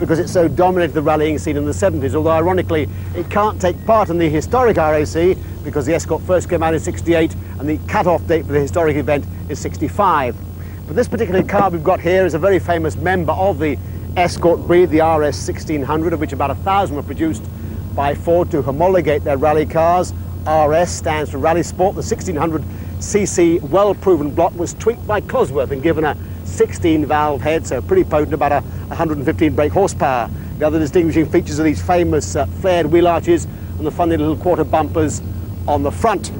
because it so dominated the rallying scene in the 70s, although ironically it can't take part in the historic RAC because the Escort first came out in 68 and the cut-off date for the historic event is 65. But this particular car we've got here is a very famous member of the Escort breed, the RS 1600, of which about 1,000 were produced by Ford to homologate their rally cars. RS stands for Rally Sport. The 1600cc well-proven block was tweaked by Cosworth and given a 16-valve head, so pretty potent, about 115 brake horsepower. The other distinguishing features are these famous flared wheel arches and the funny little quarter bumpers on the front.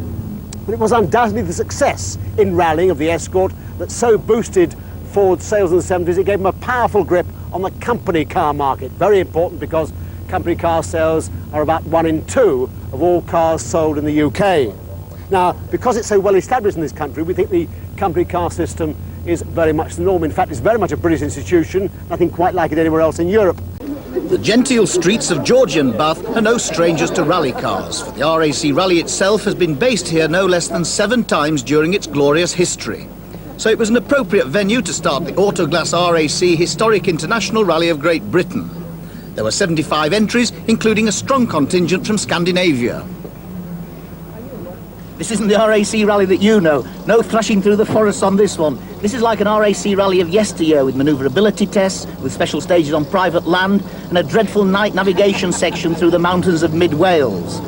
But it was undoubtedly the success in rallying of the Escort that so boosted Ford's sales in the 70s. It gave them a powerful grip on the company car market. Very important because company car sales are about 1 in 2 of all cars sold in the UK. Now, because it's so well established in this country, we think the company car system is very much the norm. In fact, it's very much a British institution, nothing quite like it anywhere else in Europe. The genteel streets of Georgian Bath are no strangers to rally cars, for the RAC Rally itself has been based here no less than 7 times during its glorious history. So it was an appropriate venue to start the Autoglass RAC Historic International Rally of Great Britain. There were 75 entries, including a strong contingent from Scandinavia. This isn't the RAC rally that you know. No thrashing through the forests on this one. This is like an RAC rally of yesteryear, with manoeuvrability tests, with special stages on private land, and a dreadful night navigation section through the mountains of mid-Wales.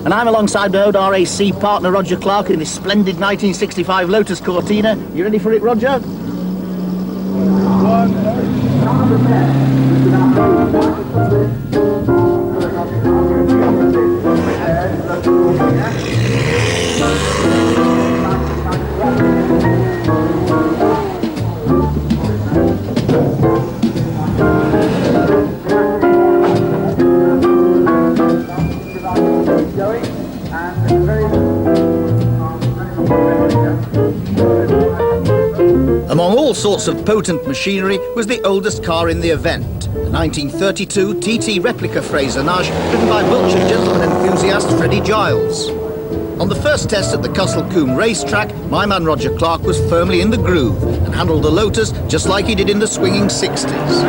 And I'm alongside my old RAC partner Roger Clark in this splendid 1965 Lotus Cortina. You ready for it, Roger? Among all sorts of potent machinery was the oldest car in the event, the 1932 TT replica Fraser-Nash, driven by Wiltshire gentleman enthusiast Freddie Giles. On the first test at the Custle-Combe racetrack, my man Roger Clark was firmly in the groove and handled the Lotus just like he did in the swinging 60s.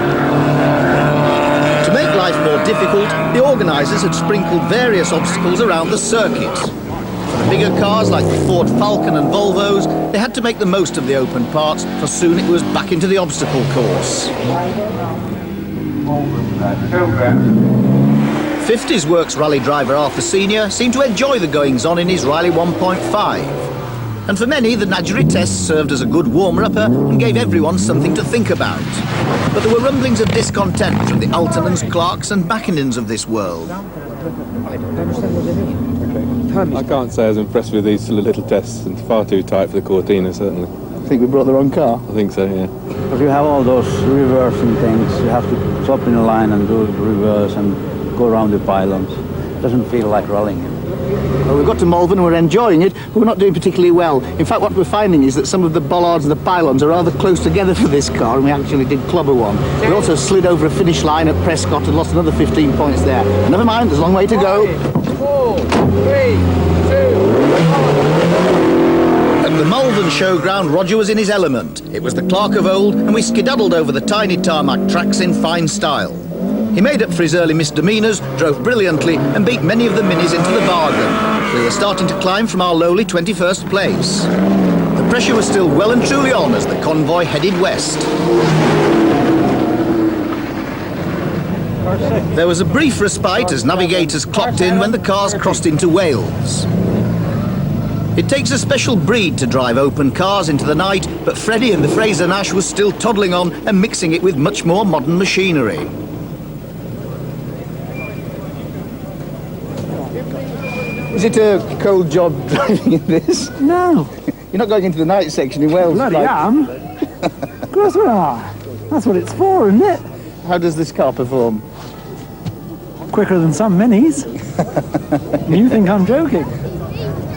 To make life more difficult, the organisers had sprinkled various obstacles around the circuit. For the bigger cars like the Ford Falcon and Volvos, they had to make the most of the open parts, for soon it was back into the obstacle course. 50s Works rally driver Arthur Senior seemed to enjoy the goings-on in his Riley 1.5. And for many, the Nadgery test served as a good warmer-upper and gave everyone something to think about. But there were rumblings of discontent from the Altonans, Clarks and Mackinnons of this world. I can't say I was impressed with these little tests, and far too tight for the Cortina, certainly. I think we brought the wrong car. I think so, yeah. Because you have all those reversing things, you have to stop in a line and do reverse and go around the pylons. It doesn't feel like rallying. Well, we've got to Malvern and we're enjoying it, but we're not doing particularly well. In fact, what we're finding is that some of the bollards and the pylons are rather close together for this car, and we actually did clobber one. We also slid over a finish line at Prescott and lost another 15 points there. But never mind, there's a long way to go. 4, 3, 2, 1. At the Malvern showground, Roger was in his element. It was the Clark of old, and we skedaddled over the tiny tarmac tracks in fine style. He made up for his early misdemeanours, drove brilliantly, and beat many of the minis into the bargain. We were starting to climb from our lowly 21st place. The pressure was still well and truly on as the convoy headed west. There was a brief respite as navigators clocked in when the cars crossed into Wales. It takes a special breed to drive open cars into the night, but Freddie and the Fraser-Nash was still toddling on and mixing it with much more modern machinery. Is it a cold job driving in this? No. You're not going into the night section in Wales? Bloody am. Of course we are. That's what it's for, isn't it? How does this car perform? Quicker than some minis. You think I'm joking?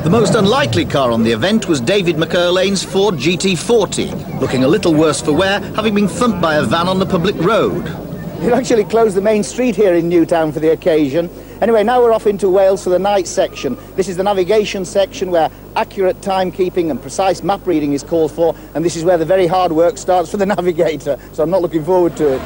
The most unlikely car on the event was David McErlane's Ford GT40, looking a little worse for wear, having been thumped by a van on the public road. They've actually closed the main street here in Newtown for the occasion, Anyway, now we're off into Wales for the night section. This is the navigation section where accurate timekeeping and precise map reading is called for, and this is where the very hard work starts for the navigator, so I'm not looking forward to it.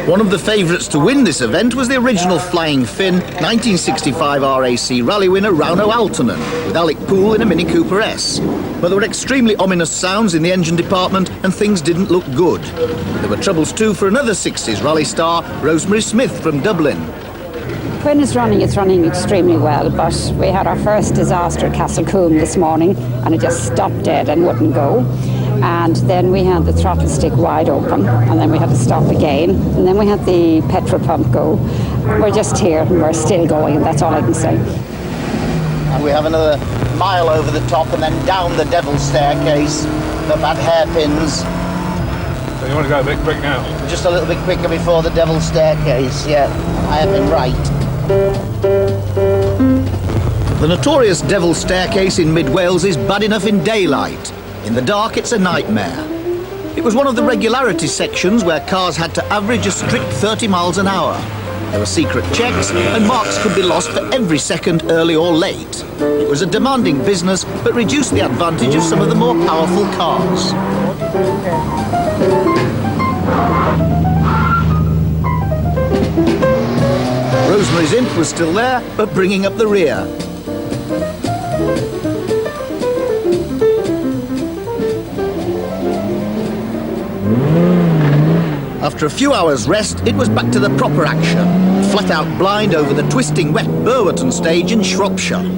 One of the favourites to win this event was the original Flying Finn 1965 RAC rally winner Rauno Aaltonen, with Alec Poole in a Mini Cooper S. But there were extremely ominous sounds in the engine department and things didn't look good. There were troubles too for another 60s rally star, Rosemary Smith from Dublin. When it's running extremely well, but we had our first disaster at Castlecoombe this morning and it just stopped dead and wouldn't go. And then we had the throttle stick wide open, and then we had to stop again, and then we had the petrol pump go. We're just here and we're still going, and that's all I can say. And we have another mile over the top and then down the Devil's Staircase, the bad hairpins. So you want to go a bit quick now? Just a little bit quicker before the Devil's Staircase, yeah. I have been right. The notorious Devil's Staircase in mid-Wales is bad enough in daylight. In the dark, it's a nightmare. It was one of the regularity sections where cars had to average a strict 30 miles an hour. There were secret checks, and marks could be lost for every second, early or late. It was a demanding business, but reduced the advantage of some of the more powerful cars. Rosemary's Imp was still there, but bringing up the rear. After a few hours' rest, it was back to the proper action. Flat out blind over the twisting wet Burwerton stage in Shropshire. 2,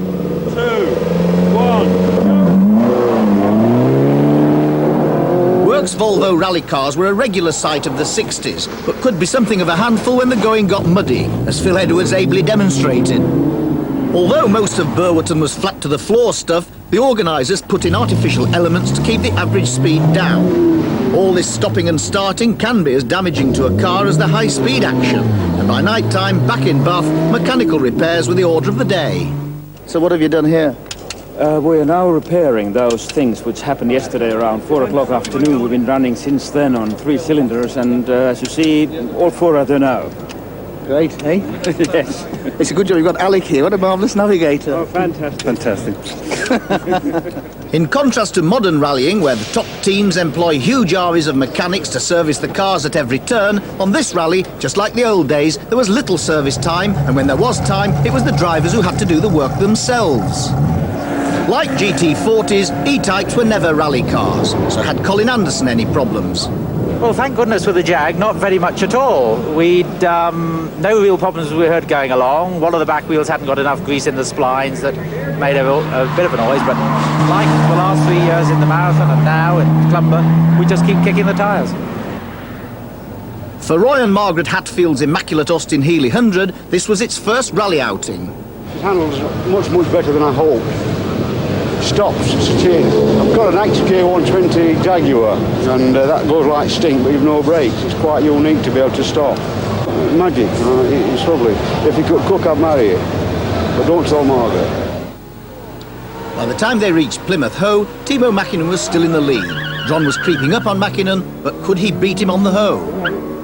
1. Works Volvo rally cars were a regular sight of the 60s, but could be something of a handful when the going got muddy, as Phil Edwards ably demonstrated. Although most of Burwerton was flat to the floor stuff, the organisers put in artificial elements to keep the average speed down. All this stopping and starting can be as damaging to a car as the high-speed action, and by night time, back in Bath, mechanical repairs were the order of the day. So what have you done here? We are now repairing those things which happened yesterday around 4 o'clock afternoon. We've been running since then on 3 cylinders, and as you see, all 4 are there now. Great, eh? Yes. It's a good job you've got Alec here. What a marvellous navigator. Oh, fantastic. Fantastic. In contrast to modern rallying, where the top teams employ huge armies of mechanics to service the cars at every turn, on this rally, just like the old days, there was little service time, and when there was time, it was the drivers who had to do the work themselves. Like GT40s, E-types were never rally cars, so had Colin Anderson any problems? Well, thank goodness with the Jag, not very much at all. We'd no real problems we heard going along. One of the back wheels hadn't got enough grease in the splines that made a bit of a noise, but like the last 3 years in the marathon and now in Clumber, we just keep kicking the tyres. For Roy and Margaret Hatfield's immaculate Austin Healey 100, this was its first rally outing. It handles much better than I hoped. Stops, it's a chain. I've got an XK120 Jaguar, and that goes like stink, but you've no brakes. It's quite unique to be able to stop. Magic, it's lovely. If you could cook, I'd marry it. But don't tell Margaret. By the time they reached Plymouth Hoe, Timo Mäkinen was still in the lead. John was creeping up on Mäkinen, but could he beat him on the Hoe?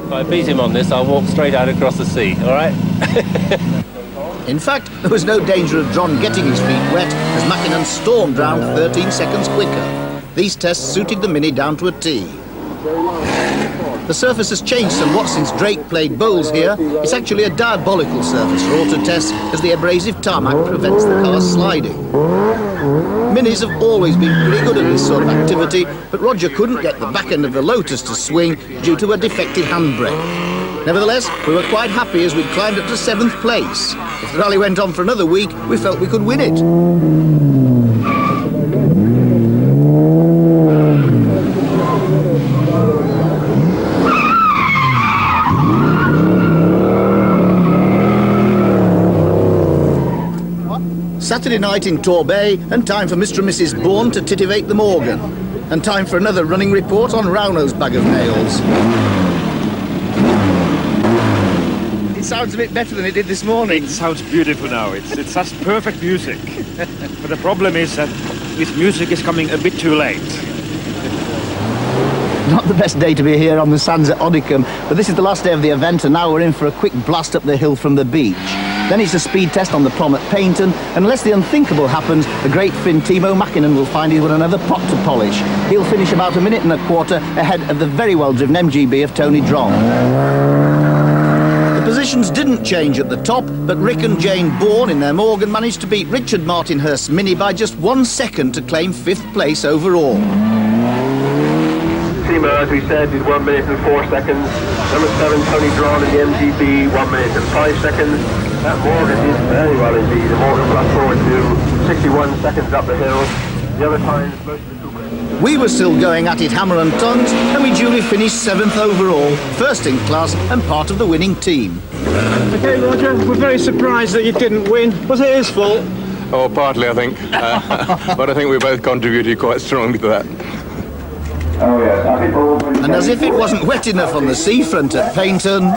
If I beat him on this, I'll walk straight out across the sea, all right? In fact, there was no danger of John getting his feet wet as Mäkinen stormed round 13 seconds quicker. These tests suited the Mini down to a T. The surface has changed somewhat since Drake played bowls here. It's actually a diabolical surface for auto tests as the abrasive tarmac prevents the car sliding. Minis have always been pretty good at this sort of activity, but Roger couldn't get the back end of the Lotus to swing due to a defective handbrake. Nevertheless, we were quite happy as we'd climbed up to 7th place. If the rally went on for another week, we felt we could win it. Saturday night in Torbay, and time for Mr. and Mrs. Bourne to titivate the Morgan. And time for another running report on Rauno's bag of nails. It sounds a bit better than it did this morning. It sounds beautiful now. It's such perfect music. But the problem is that this music is coming a bit too late. Not the best day to be here on the sands at Oddicombe, but this is the last day of the event, and now we're in for a quick blast up the hill from the beach. Then it's a speed test on the prom at Paynton, and unless the unthinkable happens, the great Finn Timo Mäkinen will find he's got another pot to polish. He'll finish about 1.25 minutes ahead of the very well-driven MGB of Tony Dron. The positions didn't change at the top, but Rick and Jane Bourne in their Morgan managed to beat Richard Martinhurst's Mini by just 1 second to claim 5th place overall. Timo, as we said, did 1 minute and 4 seconds. Number 7, Tony Dron in the MGB, 1 minute and 5 seconds. That Morgan did very well indeed. The Morgan flashed forward to 61 seconds up the hill. The other times, most of the We were still going at it hammer and tongs, and we duly finished 7th overall, first in class and part of the winning team. Okay, Roger, we're very surprised that you didn't win. Was it his fault? Oh, partly, I think. But I think we both contributed quite strongly to that. And as if it wasn't wet enough on the seafront at Paynton,